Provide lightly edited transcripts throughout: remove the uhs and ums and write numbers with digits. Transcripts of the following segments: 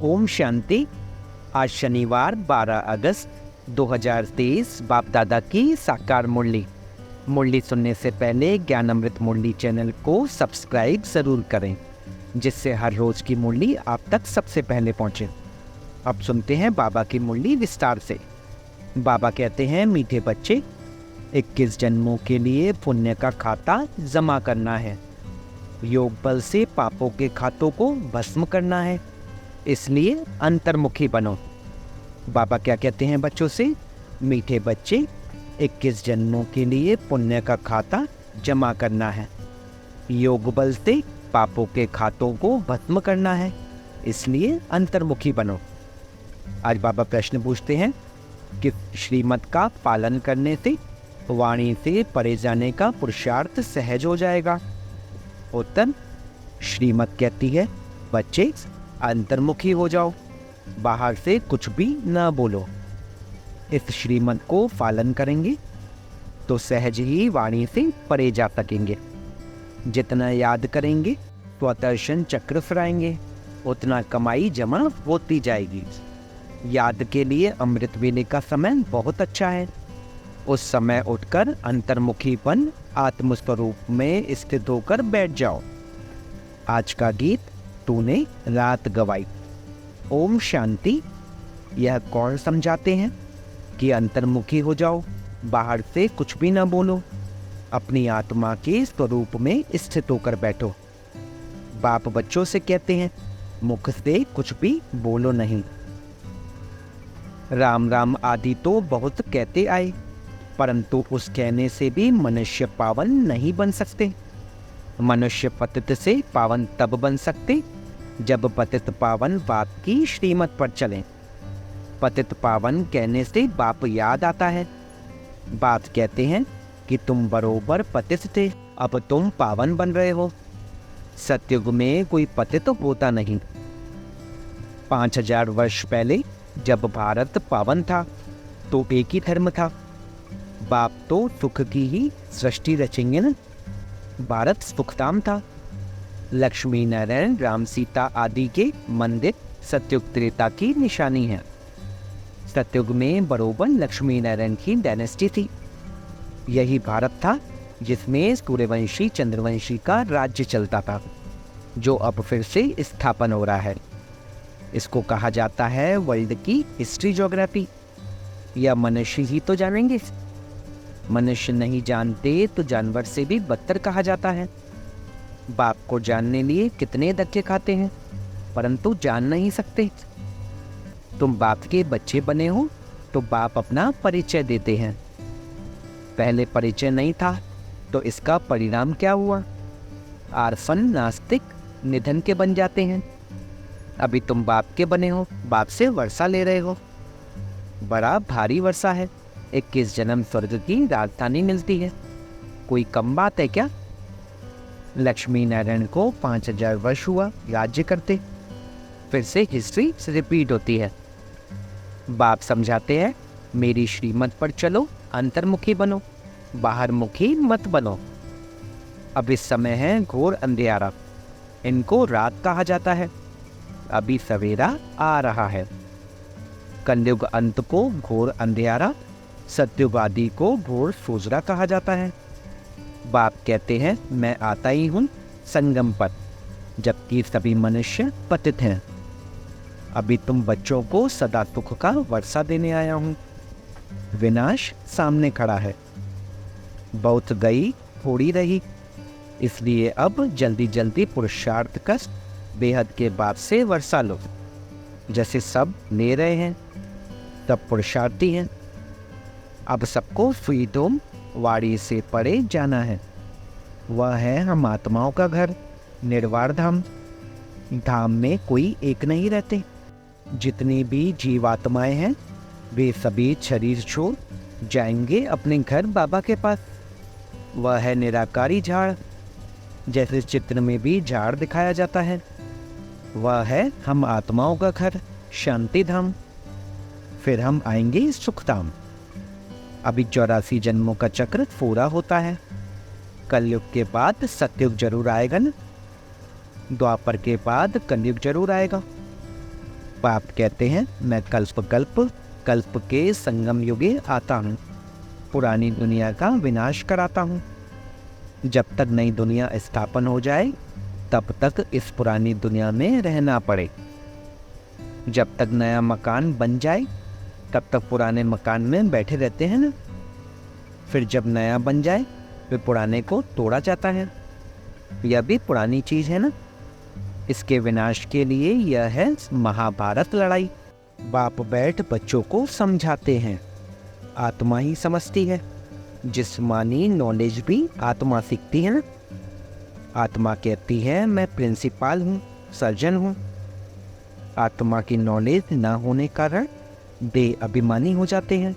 ओम शांति। आज शनिवार 12 अगस्त 2023 बाप दादा की साकार मुरली सुनने से पहले ज्ञान अमृत मुरली चैनल को सब्सक्राइब ज़रूर करें, जिससे हर रोज़ की मुरली आप तक सबसे पहले पहुँचे। अब सुनते हैं बाबा की मुरली विस्तार से। बाबा कहते हैं, मीठे बच्चे, 21 जन्मों के लिए पुण्य का खाता जमा करना है। योग बल से पापों के खातों को भस्म करना है, इसलिए अंतर्मुखी बनो। बाबा क्या कहते हैं बच्चों से? मीठे बच्चे, 21 जन्मों के लिए पुण्य का खाता जमा करना है। योग बल से पापों के खातों को भस्म करना है, इसलिए अंतर्मुखी बनो। आज बाबा प्रश्न पूछते हैं कि श्रीमत का पालन करने से वाणी से परे जाने का पुरुषार्थ सहज हो जाएगा। उत्तर, श्रीमत कहती है, बच्चे अंतर्मुखी हो जाओ, बाहर से कुछ भी न बोलो। इस श्रीमत को पालन करेंगे तो सहज ही वाणी से परे जा सकेंगे। जितना याद करेंगे स्वदर्शन चक्र फिराएंगे, उतना कमाई जमा होती जाएगी। याद के लिए अमृत वेले का समय बहुत अच्छा है। उस समय उठकर अंतर्मुखीपन आत्मस्वरूप में स्थित होकर बैठ जाओ। आज का गीत तूने रात गवाई। ओम शांति। यह कौन समझाते हैं कि अंतर्मुखी हो जाओ, बाहर से कुछ भी ना बोलो, अपनी आत्मा के स्वरूप में स्थित होकर बैठो। बाप बच्चों से कहते हैं, मुख से कुछ भी बोलो नहीं। राम राम आदि तो बहुत कहते आए, परंतु उस कहने से भी मनुष्य पावन नहीं बन सकते। मनुष्य पतित से पावन तब बन सकते जब पतित पावन बाप की श्रीमत पर चलें। पतित पावन कहने से बाप याद आता है। बाप कहते हैं कि तुम बरोबर पतित थे, अब तुम पावन बन रहे हो। सतयुग में कोई पतित होता नहीं। 5000 वर्ष पहले जब भारत पावन था तो एक ही धर्म था। बाप तो सुख की ही सृष्टि रचेंगे न। भारत सुखधाम था। लक्ष्मी नारायण राम सीता आदि के मंदिर सतयुग त्रेता की निशानी है। सतयुग में बरोबर लक्ष्मी नारायण की डायनेस्टी थी। यही भारत था जिसमें सूर्यवंशी चंद्रवंशी का राज्य चलता था, जो अब फिर से स्थापन हो रहा है। इसको कहा जाता है वर्ल्ड की हिस्ट्री ज्योग्राफी। या मनुष्य ही तो जानेंगे। मनुष्य नहीं जानते तो जानवर से भी बदतर कहा जाता है। बाप को जानने लिए कितने धक्के खाते हैं, परंतु जान नहीं सकते। तुम बाप के बच्चे बने हो तो बाप अपना परिचय देते हैं। पहले परिचय नहीं था तो इसका परिणाम क्या हुआ? आरफन नास्तिक निधन के बन जाते हैं। अभी तुम बाप के बने हो, बाप से वर्षा ले रहे हो। बड़ा भारी वर्षा है। 21 जन्म स्वर्ग की राजधानी मिलती है, कोई कम बात है क्या? लक्ष्मी नारायण को 5000 वर्ष हुआ राज्य करते। फिर से हिस्ट्री रिपीट होती है। बाप समझाते हैं, मेरी श्रीमत पर चलो, अंतर्मुखी बनो, बाहर मुखी मत बनो। अब इस समय है घोर अंधियारा, इनको रात कहा जाता है। अभी सवेरा आ रहा है। कलयुग अंत को घोर अंधियारा, सतयुग आदि को घोर सूजरा कहा जाता है। बाप कहते हैं, मैं आता ही हूँ संगम पर, जबकि सभी मनुष्य पतित हैं। अभी तुम बच्चों को सदा सुख का वर्षा देने आया हूँ। विनाश सामने खड़ा है। बहुत गई थोड़ी रही, इसलिए अब जल्दी जल्दी पुरुषार्थ कर बेहद के बाप से वर्षा लो। जैसे सब ले रहे हैं तब पुरुषार्थी हैं। अब सबको फ्रीडम वाड़ी से परे जाना है। वह है हम आत्माओं का घर, निर्वाण धाम। धाम में कोई एक नहीं रहते। जितनी भी जीवात्माएं हैं वे सभी शरीर छोड़ जाएंगे अपने घर बाबा के पास। वह है निराकारी झाड़, जैसे चित्र में भी झाड़ दिखाया जाता है। वह है हम आत्माओं का घर, शांति धाम। फिर हम आएंगे सुखधाम। अभी 84 जन्मों का चक्र पूरा होता है। कलयुग के बाद सतयुग जरूर आएगा न। द्वापर के बाद कलयुग जरूर आएगा। बाप कहते हैं मैं कल्प कल्प कल्प के संगम युगे आता हूँ, पुरानी दुनिया का विनाश कराता हूँ। जब तक नई दुनिया स्थापन हो जाए तब तक इस पुरानी दुनिया में रहना पड़े। जब तक नया मकान बन जाए तब तक पुराने मकान में बैठे रहते हैं ना। फिर जब नया बन जाए फिर पुराने को तोड़ा जाता है। यह भी पुरानी चीज़ है ना। इसके विनाश के लिए यह है महाभारत लड़ाई। बाप बैठ बच्चों को समझाते हैं। आत्मा ही समझती है, जिस्मानी नॉलेज भी आत्मा सीखती है ना। आत्मा कहती है मैं प्रिंसिपल हूँ, सर्जन हूँ। आत्मा की नॉलेज न होने कारण बेअभिमानी हो जाते हैं।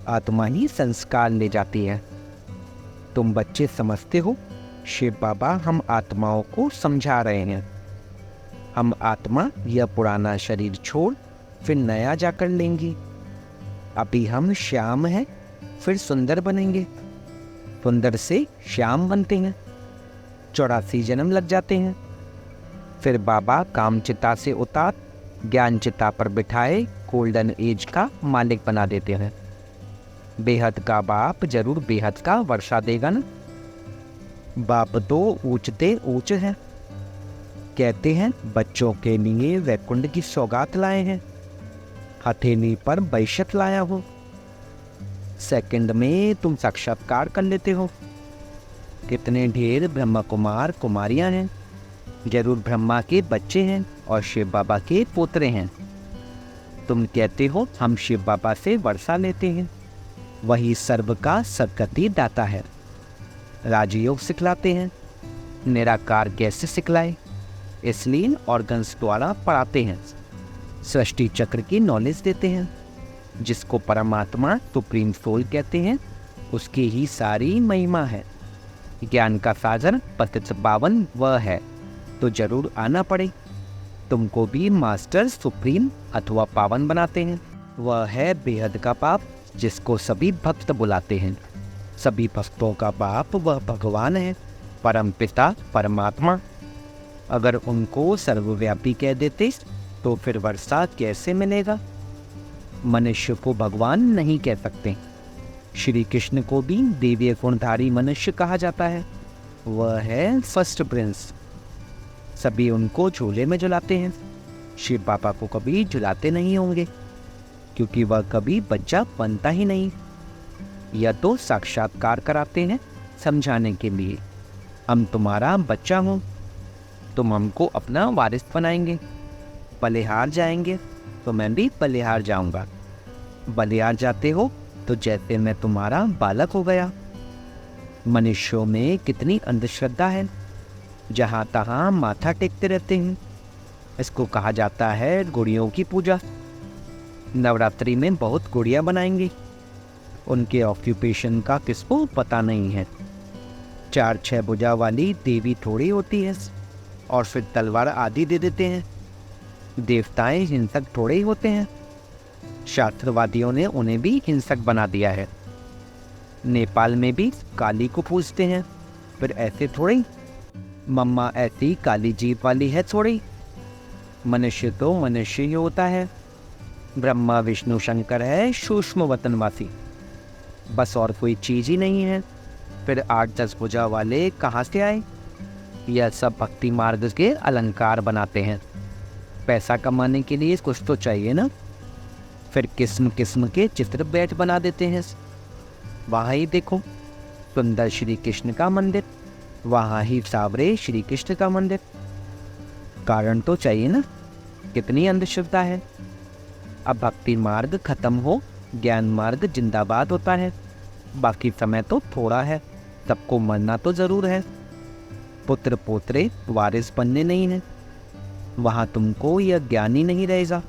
आत्मा ही संस्कार ले जाती है। तुम बच्चे समझते हो, शिव बाबा हम आत्माओं को समझा रहे हैं। हम आत्मा यह पुराना शरीर छोड़ फिर नया जाकर लेंगी। अभी हम श्याम हैं, फिर सुंदर बनेंगे। सुंदर से श्याम बनते हैं, 84 जन्म लग जाते हैं। फिर बाबा काम चिता से उतार ज्ञान चिता पर बिठाए गोल्डन एज का मालिक बना देते हैं। बेहद का बाप जरूर बेहद का वर्षा देगा ना। बाप तो ऊंचते ऊंच है। कहते हैं बच्चों के लिए वैकुंठ की सौगात लाए हैं, हथेली पर बैशत लाया हो। सेकंड में तुम साक्षात्कार कर लेते हो। कितने ढेर ब्रह्मा कुमार कुमारियां हैं, जरूर ब्रह्मा के बच्चे हैं और शिव बाबा के पोतरे हैं। तुम कहते हो हम शिव बाबा से वर्षा लेते हैं। वही सर्व का सदगति दाता है। राजयोग सिखलाते हैं, निराकार कैसे सिखलाए, इसलिए ऑर्गन्स द्वारा पढ़ाते हैं। सृष्टि चक्र की नॉलेज देते हैं। जिसको परमात्मा सुप्रीम सोल कहते हैं, उसकी ही सारी महिमा है। ज्ञान का सागर पतित पावन वह है, तो जरूर आना पड़े। तुमको भी मास्टर सुप्रीम अथवा पावन बनाते हैं। वह है बेहद का बाप, जिसको सभी भक्त बुलाते हैं। सभी भक्तों का बाप वह भगवान है, परम पिता परमात्मा। अगर उनको सर्वव्यापी कह देते तो फिर वर्षा कैसे मिलेगा। मनुष्य को भगवान नहीं कह सकते। श्री कृष्ण को भी दिव्य गुणधारी मनुष्य कहा जाता है। वह है फर्स्ट प्रिंस। सभी उनको झूले में झुलाते हैं। शिव बाबा को कभी झुलाते नहीं होंगे, क्योंकि वह कभी बच्चा बनता ही नहीं। यह तो साक्षात्कार कराते हैं समझाने के लिए। हम तुम्हारा बच्चा हूँ, तुम हमको अपना वारिस बनाएंगे। बलिहार जाएंगे तो मैं भी बलिहार जाऊंगा। बलिहार जाते हो तो जैसे मैं तुम्हारा बालक हो गया। मनुष्यों में कितनी अंधश्रद्धा है, जहाँ तहाँ माथा टेकते रहते हैं। इसको कहा जाता है गुड़ियों की पूजा। नवरात्रि में बहुत गुड़ियाँ बनाएंगी। उनके ऑक्यूपेशन का किसको पता नहीं है। 4-6 भुजा वाली देवी थोड़ी होती है, और फिर तलवार आदि दे देते हैं। देवताएं हिंसक थोड़े ही होते हैं। शास्त्रवादियों ने उन्हें भी हिंसक बना दिया है। नेपाल में भी काली को पूजते हैं। फिर ऐसे थोड़ी मम्मा ऐसी काली जीप वाली है थोड़ी। मनुष्य तो मनुष्य ही होता है। ब्रह्मा विष्णु शंकर है सूक्ष्म वतनवासी, बस और कोई चीज़ ही नहीं है। फिर 8-10 भुजा वाले कहाँ से आए। यह सब भक्ति मार्ग के अलंकार बनाते हैं। पैसा कमाने के लिए कुछ तो चाहिए ना। फिर किस्म किस्म के चित्र बैठ बना देते हैं। वहाँ ही देखो सुंदर श्री कृष्ण का मंदिर, वहाँ ही सावरे श्री कृष्ण का मंदिर। कारण तो चाहिए ना। कितनी अंधश्रद्धा है। अब भक्ति मार्ग खत्म हो, ज्ञान मार्ग जिंदाबाद होता है। बाकी समय तो थोड़ा है, सबको मरना तो ज़रूर है। पुत्र पोत्रे वारिस बनने नहीं हैं। वहाँ तुमको यह ज्ञान ही नहीं रहेगा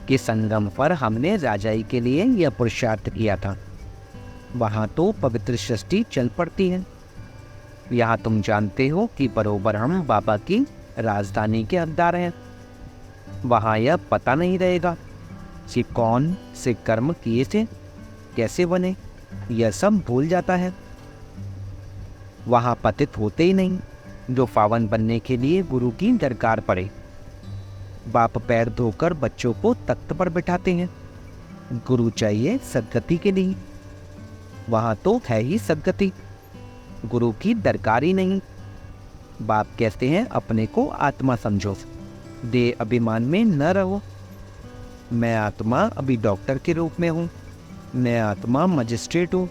कि संगम पर हमने राजाई के लिए यह पुरुषार्थ किया था। वहाँ तो पवित्र सृष्टि चल पड़ती है। यहाँ तुम जानते हो कि बरोबर हम बाबा की राजधानी के हकदार हैं। वहाँ यह पता नहीं रहेगा कि कौन से कर्म किए थे, कैसे बने, यह सब भूल जाता है। वहाँ पतित होते ही नहीं जो पावन बनने के लिए गुरु की दरकार पड़े। बाप पैर धोकर बच्चों को तख्त पर बिठाते हैं। गुरु चाहिए सद्गति के लिए, वहाँ तो है ही सद्गति, गुरु की दरकार ही नहीं। बाप कहते हैं अपने को आत्मा समझो, देह अभिमान में न रहो। मैं आत्मा अभी डॉक्टर के रूप में हूँ, मैं आत्मा मजिस्ट्रेट हूँ,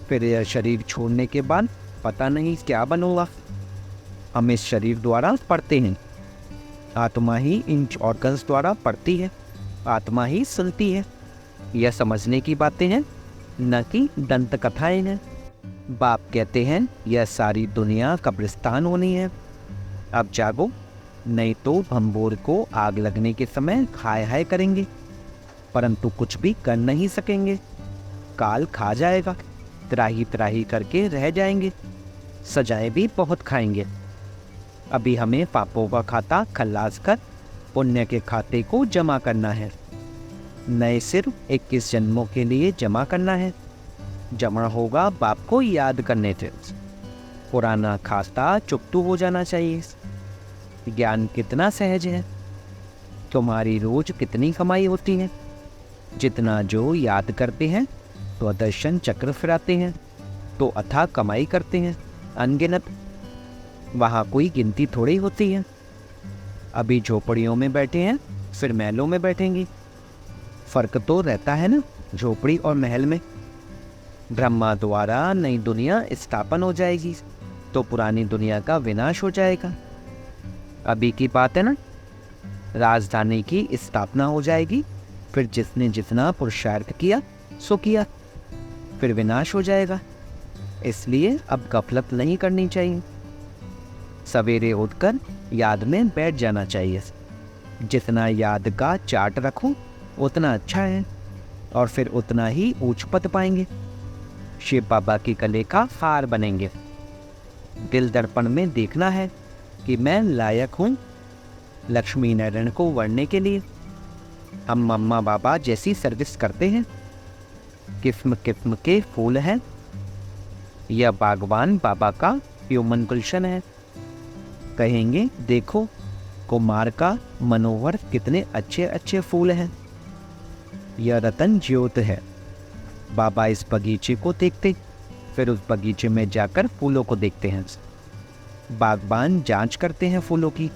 फिर यह शरीर छोड़ने के बाद पता नहीं क्या बनूंगा। हम इस शरीर द्वारा पढ़ते हैं, आत्मा ही इन ऑर्गन्स द्वारा पढ़ती है, आत्मा ही सुनती है। यह समझने की बातें हैं, न कि दंत कथाएं हैं। बाप कहते हैं यह सारी दुनिया कब्रिस्तान होनी है, अब जागो, नहीं तो भंबोर को आग लगने के समय हाय हाय करेंगे, परंतु कुछ भी कर नहीं सकेंगे। काल खा जाएगा, त्राही त्राही करके रह जाएंगे, सजाएं भी बहुत खाएंगे। अभी हमें पापों का खाता खल्लास कर पुण्य के खाते को जमा करना है। नए सिर्फ 21 जन्मों के लिए जमा करना है। जमा होगा बाप को याद करने से। पुराना खाता चुकतू हो जाना चाहिए। ज्ञान कितना सहज है, तुम्हारी रोज कितनी कमाई होती है। जितना जो याद करते हैं तो दर्शन चक्र फिराते हैं, तो अथाह कमाई करते हैं अनगिनत। वहाँ कोई गिनती थोड़ी होती है। अभी झोपड़ियों में बैठे हैं, फिर महलों में बैठेंगे। फर्क तो रहता है ना झोपड़ी और महल में। ब्रह्मा द्वारा नई दुनिया स्थापन हो जाएगी तो पुरानी दुनिया का विनाश हो जाएगा। अभी की बात है ना, राजधानी की स्थापना हो जाएगी, फिर जिसने जितना पुरुषार्थ किया सो किया, फिर विनाश हो जाएगा। इसलिए अब गफलत नहीं करनी चाहिए। सवेरे उठकर याद में बैठ जाना चाहिए। जितना याद का चार्ट रखो उतना अच्छा है, और फिर उतना ही ऊंच पद पाएंगे, शिव बाबा की कले का हार बनेंगे। दिल दर्पण में देखना है कि मैं लायक हूँ लक्ष्मी नारायण को वरने के लिए। हम मम्मा बाबा जैसी सर्विस करते हैं। किस्म किस्म के फूल हैं। यह बागवान बाबा का ह्यूमन गुलशन है। कहेंगे देखो कुमार का मनोहर कितने अच्छे अच्छे फूल हैं। यह रतन ज्योत है। बाबा इस बगीचे को देखते, फिर उस बगीचे में जाकर फूलों को देखते हैं। बागबान जांच करते हैं फूलों की,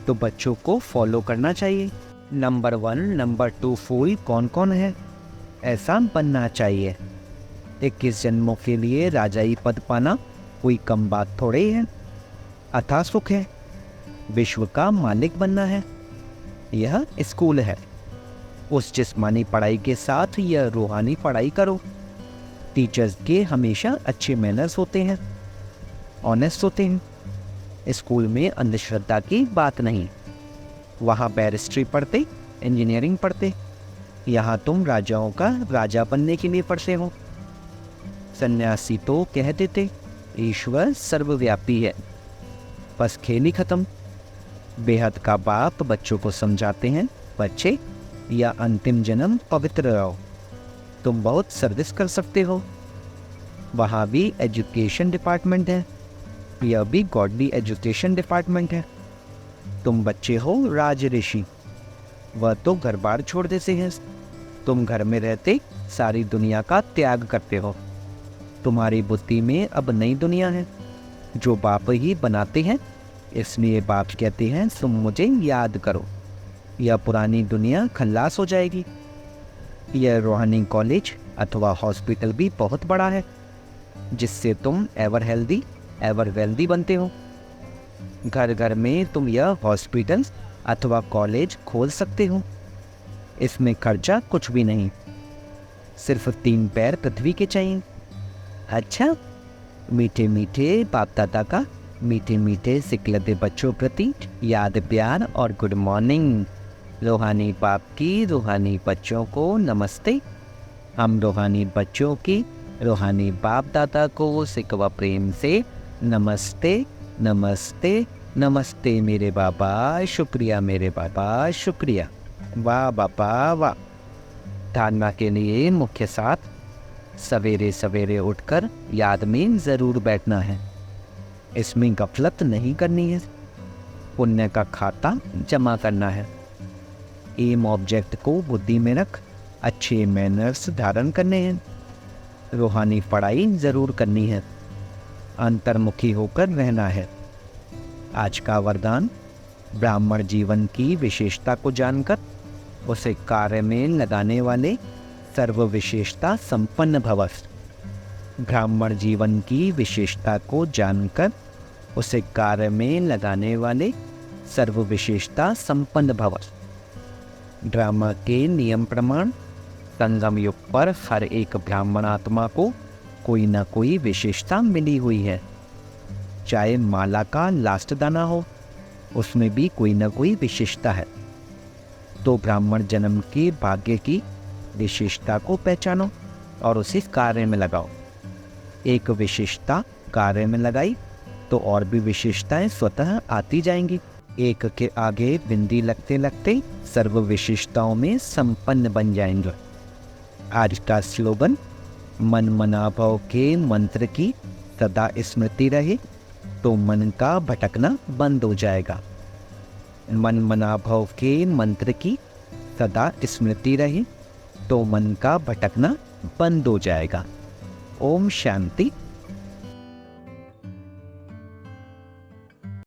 तो बच्चों को फॉलो करना चाहिए। नंबर 1, नंबर 2 फूल कौन कौन है, ऐसा बनना चाहिए। 21 जन्मों के लिए राजाई पद पाना कोई कम बात थोड़ी है। अथाह सुख है, विश्व का मालिक बनना है। यह स्कूल है। उस जिस्मानी पढ़ाई के साथ यह रूहानी पढ़ाई करो। टीचर्स के हमेशा अच्छे मैनर्स होते हैं, ऑनेस्ट होते हैं। स्कूल में अंधश्रद्धा की बात नहीं। वहाँ बैरिस्ट्री पढ़ते, इंजीनियरिंग पढ़ते। यहाँ तुम राजाओं का राजा बनने के लिए पढ़ते हो। सन्यासी तो कह देते ईश्वर सर्वव्यापी है, बस खेल ही खत्म। बेहद का बाप बच्चों को समझाते हैं, बच्चे या अंतिम जन्म पवित्र रहो, तुम बहुत सर्विस कर सकते हो। वहाँ भी एजुकेशन डिपार्टमेंट है, यह भी गॉडली एजुकेशन डिपार्टमेंट है। तुम बच्चे हो राज ऋषि, वह तो घर बार छोड़ देते हैं। तुम घर में रहते सारी दुनिया का त्याग करते हो। तुम्हारी बुद्धि में अब नई दुनिया है जो बाप ही बनाते हैं। इसलिए बाप कहते हैं तुम मुझे याद करो, यह पुरानी दुनिया खल्लास हो जाएगी। यह रूहानी कॉलेज अथवा हॉस्पिटल भी बहुत बड़ा है, जिससे तुम एवर हेल्दी एवर वेल्दी बनते हो। घर घर में तुम यह हॉस्पिटल अथवा कॉलेज खोल सकते हो। इसमें खर्चा कुछ भी नहीं, सिर्फ 3 पैर पृथ्वी के चाहिए। अच्छा, मीठे मीठे बाप दादा का मीठे मीठे सिकलते बच्चों प्रति याद प्यार और गुड मॉर्निंग। रूहानी बाप की रूहानी बच्चों को नमस्ते। हम रूहानी बच्चों की रूहानी बाप दादा को सिकवा प्रेम से नमस्ते नमस्ते नमस्ते मेरे बाबा, शुक्रिया मेरे बाबा, शुक्रिया। वाह बाबा वाह। धारणा के लिए मुख्य साथ सवेरे सवेरे उठकर याद में ज़रूर बैठना है। इसमें गफलत नहीं करनी है। पुण्य का खाता जमा करना है। एम ऑब्जेक्ट को बुद्धि में रख अच्छे मैनर्स धारण करने हैं। रूहानी पढ़ाई ज़रूर करनी है, अंतर्मुखी होकर रहना है। आज का वरदान, ब्राह्मण जीवन की विशेषता को जानकर उसे कार्य में लगाने वाले सर्व विशेषता संपन्न भवस। ब्राह्मण जीवन की विशेषता को जानकर उसे कार्य में लगाने वाले सर्व विशेषता संपन्न भवस। ड्रामा के नियम प्रमाण संगम युग पर हर एक ब्राह्मण आत्मा को कोई न कोई विशेषता मिली हुई है। चाहे माला का लास्ट दाना हो, उसमें भी कोई न कोई विशेषता है। तो ब्राह्मण जन्म के भाग्य की विशेषता को पहचानो और उसे कार्य में लगाओ। एक विशेषता कार्य में लगाई तो और भी विशेषताएं स्वतः आती जाएंगी। एक के आगे बिंदी लगते लगते सर्व विशेषताओं में संपन्न बन जाएंगे। आज का स्लोगन, मन मनाभव के मंत्र की सदा स्मृति रहे तो मन का भटकना बंद हो जाएगा। मन मनाभव के मंत्र की सदा स्मृति रहे तो मन का भटकना बंद हो जाएगा। ओम शांति।